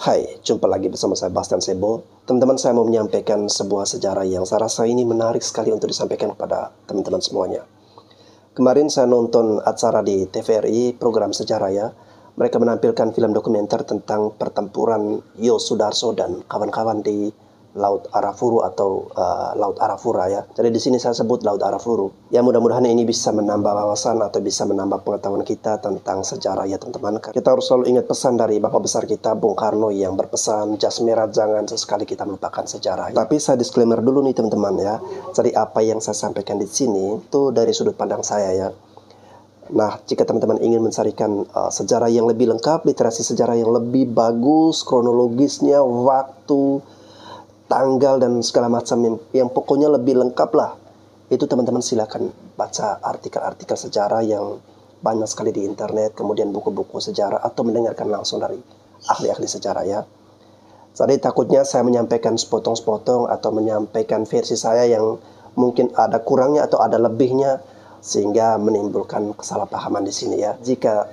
Hai, jumpa lagi bersama saya Bastian Sebo. Teman-teman, saya mau menyampaikan sebuah sejarah yang saya rasa ini menarik sekali untuk disampaikan kepada teman-teman semuanya. Kemarin saya nonton acara di TVRI, program sejarah ya. Mereka menampilkan film dokumenter tentang pertempuran Yosudarso dan kawan-kawan di Laut Arafuru atau Laut Arafura ya. Jadi di sini saya sebut Laut Arafuru. Ya mudah-mudahan ini bisa menambah wawasan atau bisa menambah pengetahuan kita tentang sejarah ya teman-teman. Kita harus selalu ingat pesan dari Bapak besar kita Bung Karno yang berpesan jas merah jangan sesekali kita melupakan sejarah. Tapi saya disclaimer dulu nih teman-teman ya. Jadi apa yang saya sampaikan di sini itu dari sudut pandang saya ya. Nah, jika teman-teman ingin mencarikan sejarah yang lebih lengkap, literasi sejarah yang lebih bagus, kronologisnya, waktu, tanggal dan segala macam yang pokoknya lebih lengkap lah, itu teman-teman silakan baca artikel-artikel sejarah yang banyak sekali di internet, kemudian buku-buku sejarah atau mendengarkan langsung dari ahli-ahli sejarah ya. Jadi takutnya saya menyampaikan sepotong-sepotong atau menyampaikan versi saya yang mungkin ada kurangnya atau ada lebihnya sehingga menimbulkan kesalahpahaman di sini ya. Jika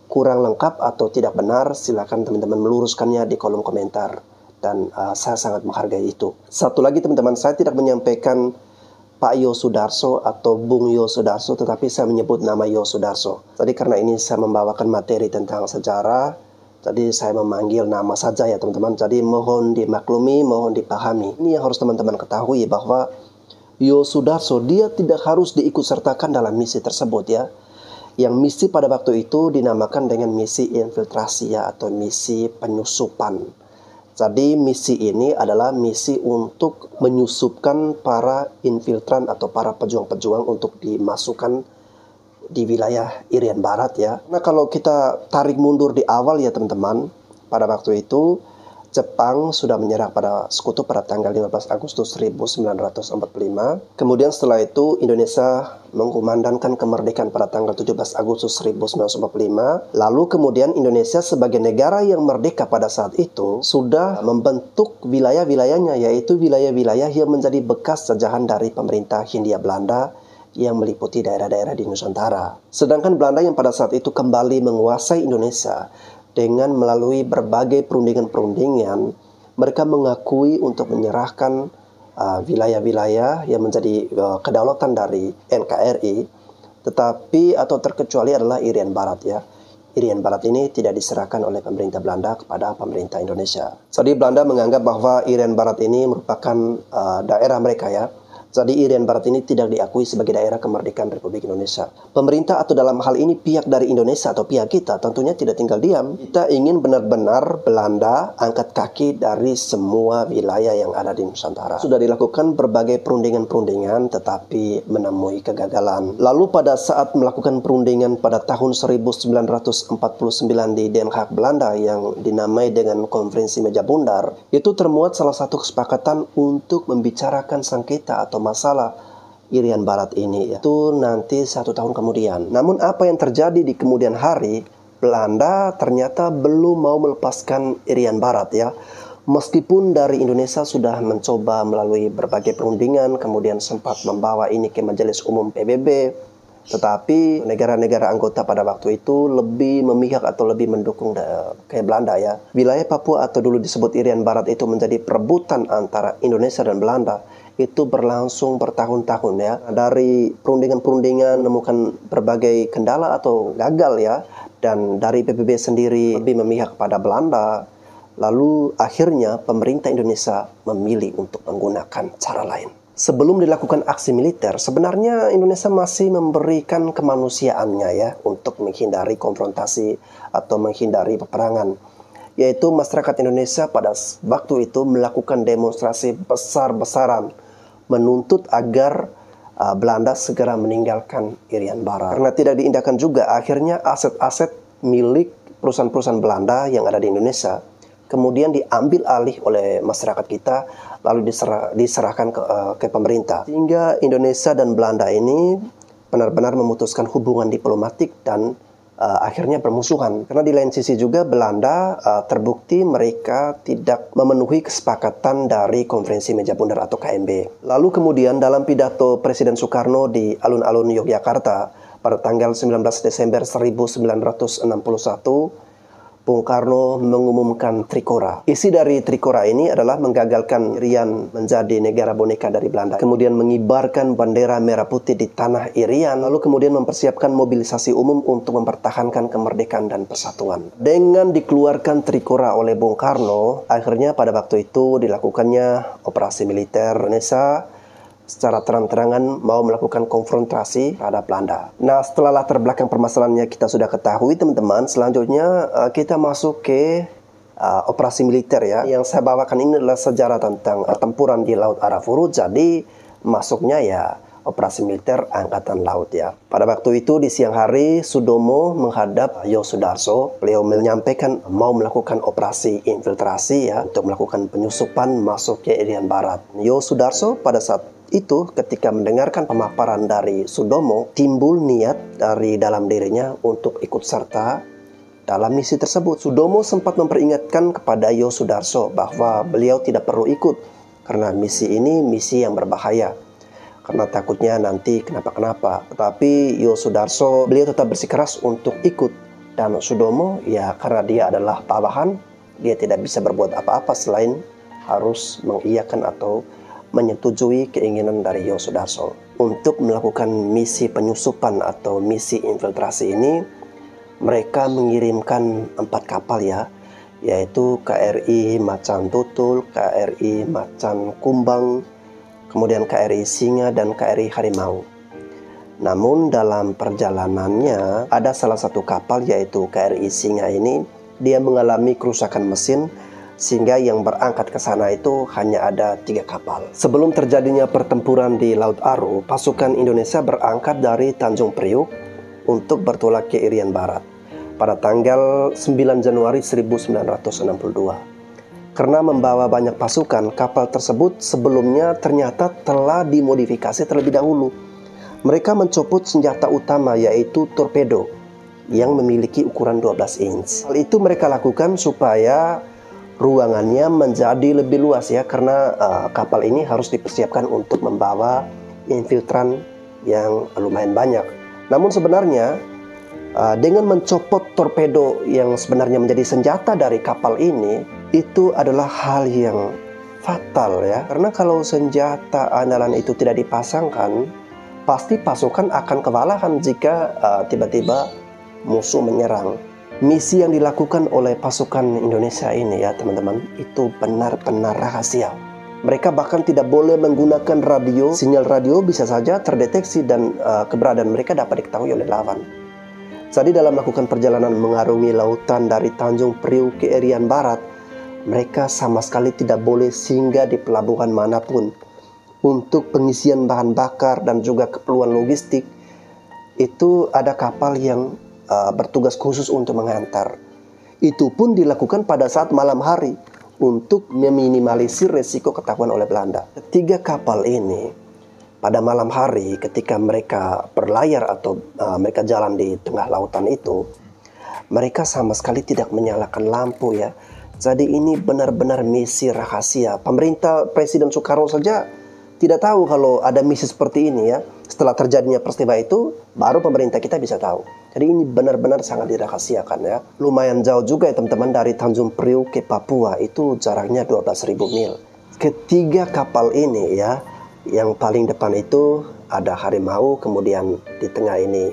kurang lengkap atau tidak benar, silakan teman-teman meluruskannya di kolom komentar. Dan saya sangat menghargai itu. Satu lagi teman-teman, saya tidak menyampaikan Pak Yosudarso atau Bung Yosudarso, tetapi saya menyebut nama Yosudarso. Jadi karena ini saya membawakan materi tentang sejarah, jadi saya memanggil nama saja ya teman-teman. Jadi mohon dimaklumi, mohon dipahami. Ini yang harus teman-teman ketahui bahwa Yosudarso dia tidak harus diikutsertakan dalam misi tersebut ya. Yang misi pada waktu itu dinamakan dengan misi infiltrasi ya, atau misi penyusupan. Jadi misi ini adalah misi untuk menyusupkan para infiltran atau para pejuang-pejuang untuk dimasukkan di wilayah Irian Barat ya. Nah kalau kita tarik mundur di awal ya teman-teman, pada waktu itu Jepang sudah menyerah pada sekutu pada tanggal 15 Agustus 1945. Kemudian setelah itu Indonesia mengkumandangkan kemerdekaan pada tanggal 17 Agustus 1945. Lalu kemudian Indonesia sebagai negara yang merdeka pada saat itu sudah membentuk wilayah-wilayahnya, yaitu wilayah-wilayah yang menjadi bekas jajahan dari pemerintah Hindia Belanda yang meliputi daerah-daerah di Nusantara. Sedangkan Belanda yang pada saat itu kembali menguasai Indonesia dengan melalui berbagai perundingan-perundingan, mereka mengakui untuk menyerahkan wilayah-wilayah yang menjadi kedaulatan dari NKRI, tetapi atau terkecuali adalah Irian Barat ya. Irian Barat ini tidak diserahkan oleh pemerintah Belanda kepada pemerintah Indonesia. Jadi Belanda menganggap bahwa Irian Barat ini merupakan daerah mereka ya. Jadi Irian Barat ini tidak diakui sebagai daerah kemerdekaan Republik Indonesia. Pemerintah atau dalam hal ini pihak dari Indonesia atau pihak kita tentunya tidak tinggal diam. Kita ingin benar-benar Belanda angkat kaki dari semua wilayah yang ada di Nusantara. Sudah dilakukan berbagai perundingan-perundingan tetapi menemui kegagalan. Lalu pada saat melakukan perundingan pada tahun 1949 di Den Haag, Belanda yang dinamai dengan Konferensi Meja Bundar, itu termuat salah satu kesepakatan untuk membicarakan sengketa atau masalah Irian Barat ini itu nanti 1 tahun kemudian. Namun apa yang terjadi di kemudian hari, Belanda ternyata belum mau melepaskan Irian Barat ya. Meskipun dari Indonesia sudah mencoba melalui berbagai perundingan, kemudian sempat membawa ini ke Majelis Umum PBB, tetapi negara-negara anggota pada waktu itu lebih memihak atau lebih mendukung ke Belanda ya. Wilayah Papua atau dulu disebut Irian Barat itu menjadi perebutan antara Indonesia dan Belanda. Itu berlangsung bertahun-tahun ya. Dari perundingan-perundingan menemukan berbagai kendala atau gagal ya. Dan dari PBB sendiri lebih memihak pada Belanda. Lalu akhirnya pemerintah Indonesia memilih untuk menggunakan cara lain. Sebelum dilakukan aksi militer, sebenarnya Indonesia masih memberikan kemanusiaannya ya untuk menghindari konfrontasi atau menghindari peperangan. Yaitu masyarakat Indonesia pada waktu itu melakukan demonstrasi besar-besaran menuntut agar Belanda segera meninggalkan Irian Barat. Karena tidak diindahkan juga, akhirnya aset-aset milik perusahaan-perusahaan Belanda yang ada di Indonesia kemudian diambil alih oleh masyarakat kita, lalu diserahkan ke pemerintah. Sehingga Indonesia dan Belanda ini benar-benar memutuskan hubungan diplomatik dan akhirnya bermusuhan. Karena di lain sisi juga Belanda terbukti mereka tidak memenuhi kesepakatan dari Konferensi Meja Bundar atau KMB. Lalu kemudian dalam pidato Presiden Soekarno di alun-alun Yogyakarta pada tanggal 19 Desember 1961, Bung Karno mengumumkan Trikora. Isi dari Trikora ini adalah menggagalkan Irian menjadi negara boneka dari Belanda. Kemudian mengibarkan bendera merah putih di tanah Irian. Lalu kemudian mempersiapkan mobilisasi umum untuk mempertahankan kemerdekaan dan persatuan. Dengan dikeluarkan Trikora oleh Bung Karno, akhirnya pada waktu itu dilakukannya operasi militer Indonesia secara terang-terangan mau melakukan konfrontasi terhadap Belanda. Nah, setelah latar belakang permasalahannya kita sudah ketahui, teman-teman, selanjutnya kita masuk ke operasi militer ya. Yang saya bawakan ini adalah sejarah tentang pertempuran di Laut Arafuru. Jadi masuknya ya operasi militer Angkatan Laut ya. Pada waktu itu di siang hari Sudomo menghadap Yosudarso. Beliau menyampaikan mau melakukan operasi infiltrasi ya untuk melakukan penyusupan masuk ke Irian Barat. Yosudarso pada saat itu ketika mendengarkan pemaparan dari Sudomo, timbul niat dari dalam dirinya untuk ikut serta dalam misi tersebut. Sudomo sempat memperingatkan kepada Yosudarso bahwa beliau tidak perlu ikut karena misi ini misi yang berbahaya, karena takutnya nanti kenapa-kenapa. Tetapi Yosudarso beliau tetap bersikeras untuk ikut, dan Sudomo ya karena dia adalah bawahan, dia tidak bisa berbuat apa-apa selain harus mengiyakan atau menyetujui keinginan dari Yosudarso. Untuk melakukan misi penyusupan atau misi infiltrasi ini, mereka mengirimkan 4 kapal ya, yaitu KRI Macan Tutul, KRI Macan Kumbang, kemudian KRI Singa, dan KRI Harimau. Namun dalam perjalanannya ada salah satu kapal yaitu KRI Singa ini, dia mengalami kerusakan mesin sehingga yang berangkat ke sana itu hanya ada 3 kapal. Sebelum terjadinya pertempuran di Laut Aru, pasukan Indonesia berangkat dari Tanjung Priuk untuk bertolak ke Irian Barat pada tanggal 9 Januari 1962. Karena membawa banyak pasukan, kapal tersebut sebelumnya ternyata telah dimodifikasi terlebih dahulu. Mereka mencopot senjata utama yaitu torpedo yang memiliki ukuran 12 inch. Hal itu mereka lakukan supaya ruangannya menjadi lebih luas ya, karena kapal ini harus dipersiapkan untuk membawa infiltran yang lumayan banyak. Namun sebenarnya dengan mencopot torpedo yang sebenarnya menjadi senjata dari kapal ini, itu adalah hal yang fatal ya. Karena kalau senjata andalan itu tidak dipasangkan, pasti pasukan akan kewalahan jika tiba-tiba musuh menyerang. Misi yang dilakukan oleh pasukan Indonesia ini ya teman-teman, itu benar-benar rahasia. Mereka bahkan tidak boleh menggunakan radio. Sinyal radio bisa saja terdeteksi dan keberadaan mereka dapat diketahui oleh lawan. Jadi dalam melakukan perjalanan mengarungi lautan dari Tanjung Priuk ke Irian Barat, mereka sama sekali tidak boleh singgah di pelabuhan manapun. Untuk pengisian bahan bakar dan juga keperluan logistik, itu ada kapal yang bertugas khusus untuk mengantar. Itu pun dilakukan pada saat malam hari untuk meminimalisir resiko ketahuan oleh Belanda. 3 kapal ini pada malam hari ketika mereka berlayar atau mereka jalan di tengah lautan itu, mereka sama sekali tidak menyalakan lampu ya. Jadi ini benar-benar misi rahasia. Pemerintah Presiden Soekarno saja tidak tahu kalau ada misi seperti ini ya. Setelah terjadinya peristiwa itu, baru pemerintah kita bisa tahu. Jadi ini benar-benar sangat dirahasiakan ya. Lumayan jauh juga ya teman-teman, dari Tanjung Priuk ke Papua itu jaraknya 12.000 mil. Ketiga kapal ini ya, yang paling depan itu ada Harimau, kemudian di tengah ini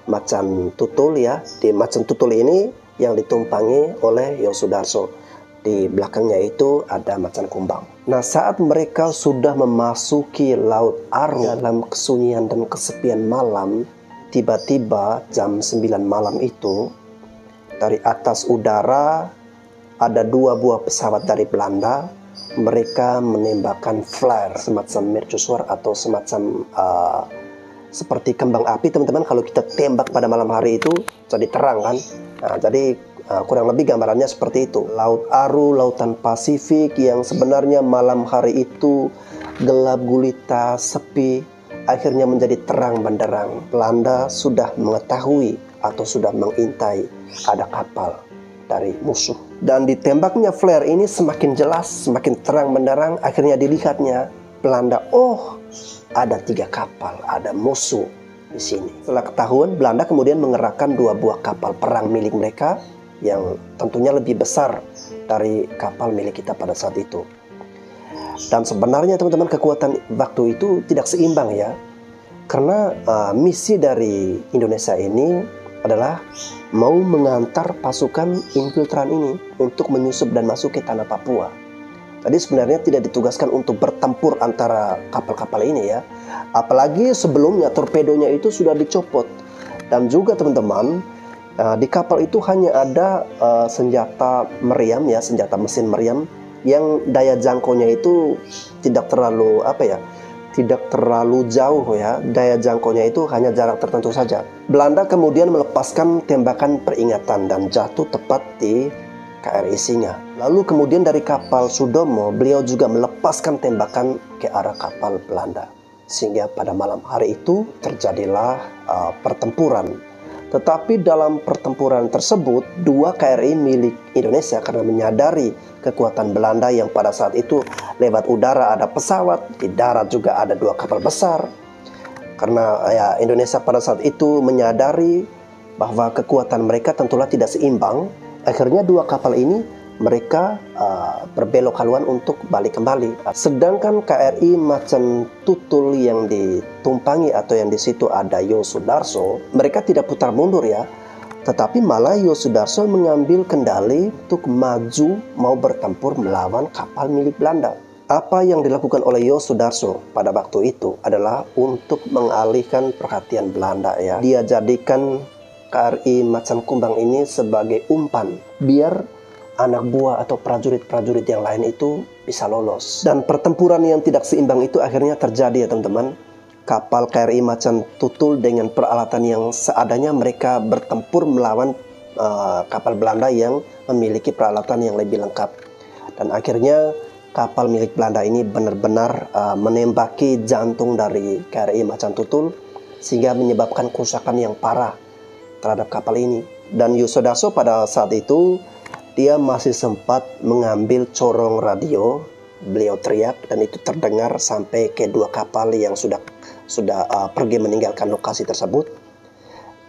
Macan Tutul ya. Di Macan Tutul ini yang ditumpangi oleh Yosudarso. Di belakangnya itu ada Macan Kumbang. Nah, saat mereka sudah memasuki Laut Aru dalam kesunyian dan kesepian malam, tiba-tiba jam 9 malam itu, dari atas udara ada 2 buah pesawat dari Belanda. Mereka menembakkan flare, semacam mercusuar atau semacam seperti kembang api teman-teman. Kalau kita tembak pada malam hari itu jadi terang kan. Nah, jadi kurang lebih gambarannya seperti itu. Laut Aru, lautan Pasifik yang sebenarnya malam hari itu gelap gulita, sepi, akhirnya menjadi terang benderang. Belanda sudah mengetahui atau sudah mengintai ada kapal dari musuh. Dan ditembaknya flare ini semakin jelas, semakin terang benderang. Akhirnya dilihatnya Belanda, oh ada 3 kapal, ada musuh di sini. Setelah ketahuan, Belanda kemudian mengerahkan 2 buah kapal perang milik mereka yang tentunya lebih besar dari kapal milik kita pada saat itu. Dan sebenarnya teman-teman, kekuatan waktu itu tidak seimbang ya. Karena misi dari Indonesia ini adalah mau mengantar pasukan infiltran ini untuk menyusup dan masuk ke tanah Papua. Tadi sebenarnya tidak ditugaskan untuk bertempur antara kapal-kapal ini ya. Apalagi sebelumnya torpedonya itu sudah dicopot. Dan juga teman-teman, di kapal itu hanya ada senjata meriam ya, senjata mesin meriam yang daya jangkaunya itu tidak terlalu tidak terlalu jauh ya. Daya jangkaunya itu hanya jarak tertentu saja. Belanda kemudian melepaskan tembakan peringatan dan jatuh tepat di KRI Singa. Lalu kemudian dari kapal Sudomo, beliau juga melepaskan tembakan ke arah kapal Belanda. Sehingga pada malam hari itu terjadilah pertempuran. Tetapi dalam pertempuran tersebut, 2 KRI milik Indonesia karena menyadari kekuatan Belanda yang pada saat itu lewat udara ada pesawat, di darat juga ada 2 kapal besar. Karena ya Indonesia pada saat itu menyadari bahwa kekuatan mereka tentulah tidak seimbang. Akhirnya 2 kapal ini mereka berbelok haluan untuk balik kembali. Sedangkan KRI Macan Tutul yang ditumpangi atau yang di situ ada Yosudarso, mereka tidak putar mundur ya, tetapi malah Yosudarso mengambil kendali untuk maju mau bertempur melawan kapal milik Belanda. Apa yang dilakukan oleh Yosudarso pada waktu itu adalah untuk mengalihkan perhatian Belanda ya. Dia jadikan KRI Macan Kumbang ini sebagai umpan biar anak buah atau prajurit-prajurit yang lain itu bisa lolos. Dan pertempuran yang tidak seimbang itu akhirnya terjadi ya teman-teman. Kapal KRI Macan Tutul dengan peralatan yang seadanya mereka bertempur melawan kapal Belanda yang memiliki peralatan yang lebih lengkap. Dan akhirnya kapal milik Belanda ini benar-benar menembaki jantung dari KRI Macan Tutul sehingga menyebabkan kerusakan yang parah terhadap kapal ini. Dan Yosudarso pada saat itu dia masih sempat mengambil corong radio. Beliau teriak dan itu terdengar sampai ke 2 kapal yang sudah pergi meninggalkan lokasi tersebut.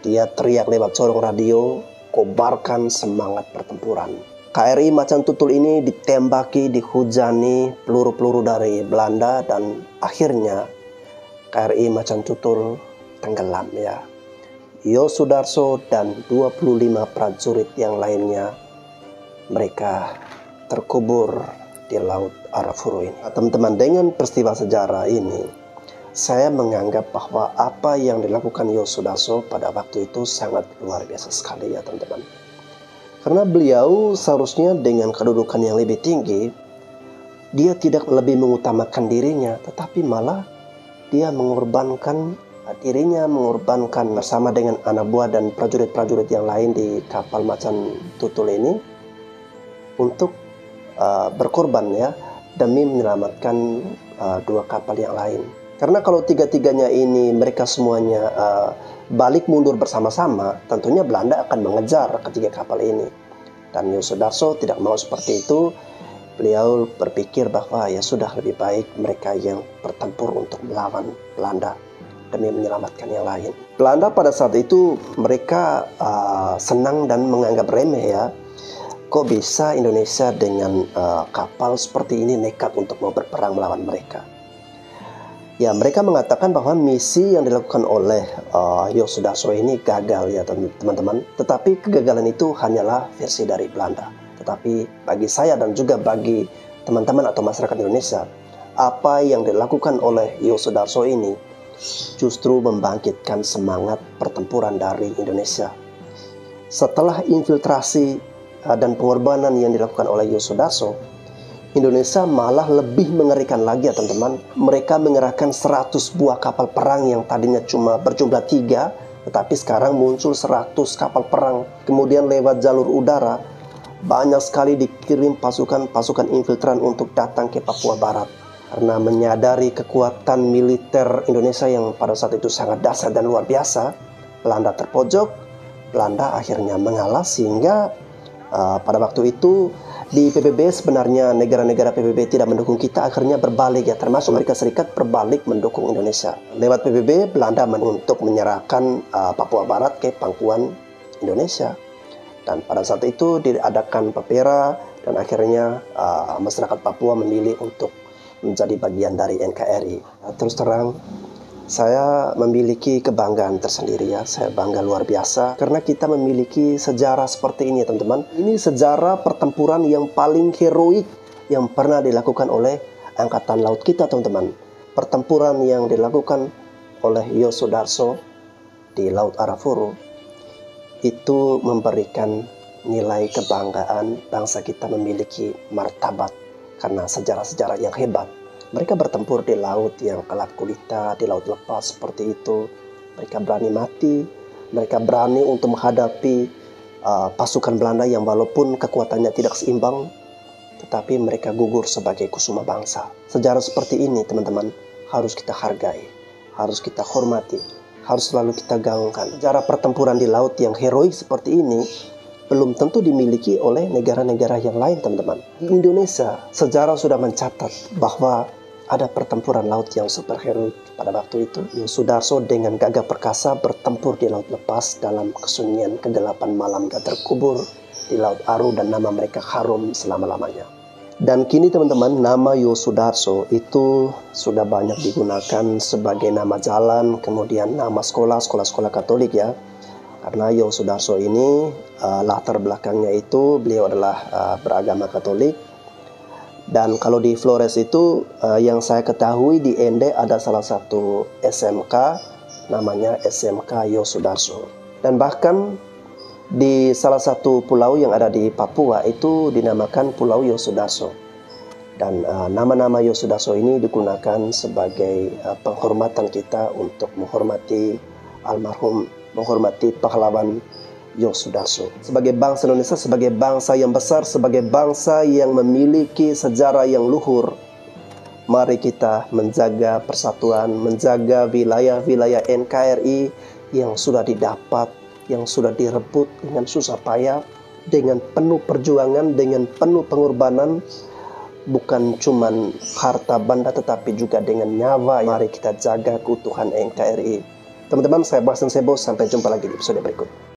Dia teriak lewat corong radio, kobarkan semangat pertempuran. KRI Macan Tutul ini ditembaki, dihujani peluru-peluru dari Belanda dan akhirnya KRI Macan Tutul tenggelam ya. Yosudarso dan 25 prajurit yang lainnya mereka terkubur di Laut Arafuru ini. Teman-teman, dengan peristiwa sejarah ini, saya menganggap bahwa apa yang dilakukan Yosudarso pada waktu itu sangat luar biasa sekali ya teman-teman. Karena beliau seharusnya dengan kedudukan yang lebih tinggi, dia tidak lebih mengutamakan dirinya, tetapi malah dia mengorbankan dirinya, mengorbankan bersama dengan anak buah dan prajurit-prajurit yang lain di kapal Macan Tutul ini untuk berkorban ya demi menyelamatkan 2 kapal yang lain. Karena kalau 3-3-nya ini mereka semuanya balik mundur bersama-sama, tentunya Belanda akan mengejar ketiga kapal ini. Dan Yosudarso tidak mau seperti itu. Beliau berpikir bahwa ya sudah, lebih baik mereka yang bertempur untuk melawan Belanda demi menyelamatkan yang lain. Belanda pada saat itu mereka senang dan menganggap remeh ya. Kok bisa Indonesia dengan kapal seperti ini nekat untuk mau berperang melawan mereka? Ya, mereka mengatakan bahwa misi yang dilakukan oleh Yosudarso ini gagal ya teman-teman. Tetapi kegagalan itu hanyalah versi dari Belanda. Tetapi bagi saya dan juga bagi teman-teman atau masyarakat Indonesia, apa yang dilakukan oleh Yosudarso ini justru membangkitkan semangat pertempuran dari Indonesia. Setelah infiltrasi dan pengorbanan yang dilakukan oleh Yosudarso, Indonesia malah lebih mengerikan lagi ya teman-teman. Mereka mengerahkan 100 buah kapal perang yang tadinya cuma berjumlah 3, tetapi sekarang muncul 100 kapal perang. Kemudian lewat jalur udara, banyak sekali dikirim pasukan infiltran untuk datang ke Papua Barat. Karena menyadari kekuatan militer Indonesia yang pada saat itu sangat dahsyat dan luar biasa, Belanda terpojok, Belanda akhirnya mengalah sehingga pada waktu itu di PBB sebenarnya negara-negara PBB tidak mendukung kita, akhirnya berbalik ya, termasuk Amerika Serikat berbalik mendukung Indonesia. Lewat PBB Belanda untuk menyerahkan Papua Barat ke pangkuan Indonesia. Dan pada saat itu diadakan papera dan akhirnya masyarakat Papua memilih untuk menjadi bagian dari NKRI. Terus terang, saya memiliki kebanggaan tersendiri ya. Saya bangga luar biasa karena kita memiliki sejarah seperti ini teman-teman. Ini sejarah pertempuran yang paling heroik yang pernah dilakukan oleh Angkatan Laut kita teman-teman. Pertempuran yang dilakukan oleh Yosudarso di Laut Arafuru itu memberikan nilai kebanggaan bangsa kita memiliki martabat karena sejarah-sejarah yang hebat. Mereka bertempur di laut yang gelap gulita, di laut lepas seperti itu. Mereka berani mati, mereka berani untuk menghadapi pasukan Belanda yang walaupun kekuatannya tidak seimbang, tetapi mereka gugur sebagai kusuma bangsa. Sejarah seperti ini teman-teman harus kita hargai, harus kita hormati, harus selalu kita gaungkan. Sejarah pertempuran di laut yang heroik seperti ini belum tentu dimiliki oleh negara-negara yang lain teman-teman. Di Indonesia, sejarah sudah mencatat bahwa ada pertempuran laut yang super heroik pada waktu itu. Yosudarso dengan gagah perkasa bertempur di laut lepas dalam kesunyian kegelapan malam, terkubur di Laut Aru dan nama mereka harum selama-lamanya. Dan kini teman-teman, nama Yosudarso itu sudah banyak digunakan sebagai nama jalan, kemudian nama sekolah Katolik ya. Karena Yosudarso ini latar belakangnya itu beliau adalah beragama Katolik. Dan kalau di Flores itu yang saya ketahui di Ende ada salah satu SMK namanya SMK Yosudarso. Dan bahkan di salah satu pulau yang ada di Papua itu dinamakan Pulau Yosudarso. Dan nama-nama Yosudarso ini digunakan sebagai penghormatan kita untuk menghormati almarhum, menghormati pahlawan Yosudarso. Sebagai bangsa Indonesia, sebagai bangsa yang besar, sebagai bangsa yang memiliki sejarah yang luhur, mari kita menjaga persatuan, menjaga wilayah-wilayah NKRI yang sudah didapat, yang sudah direbut dengan susah payah, dengan penuh perjuangan, dengan penuh pengorbanan, bukan cuman harta benda tetapi juga dengan nyawa. Mari kita jaga keutuhan NKRI. Teman-teman, saya Bastian Sebo, sampai jumpa lagi di episode berikut.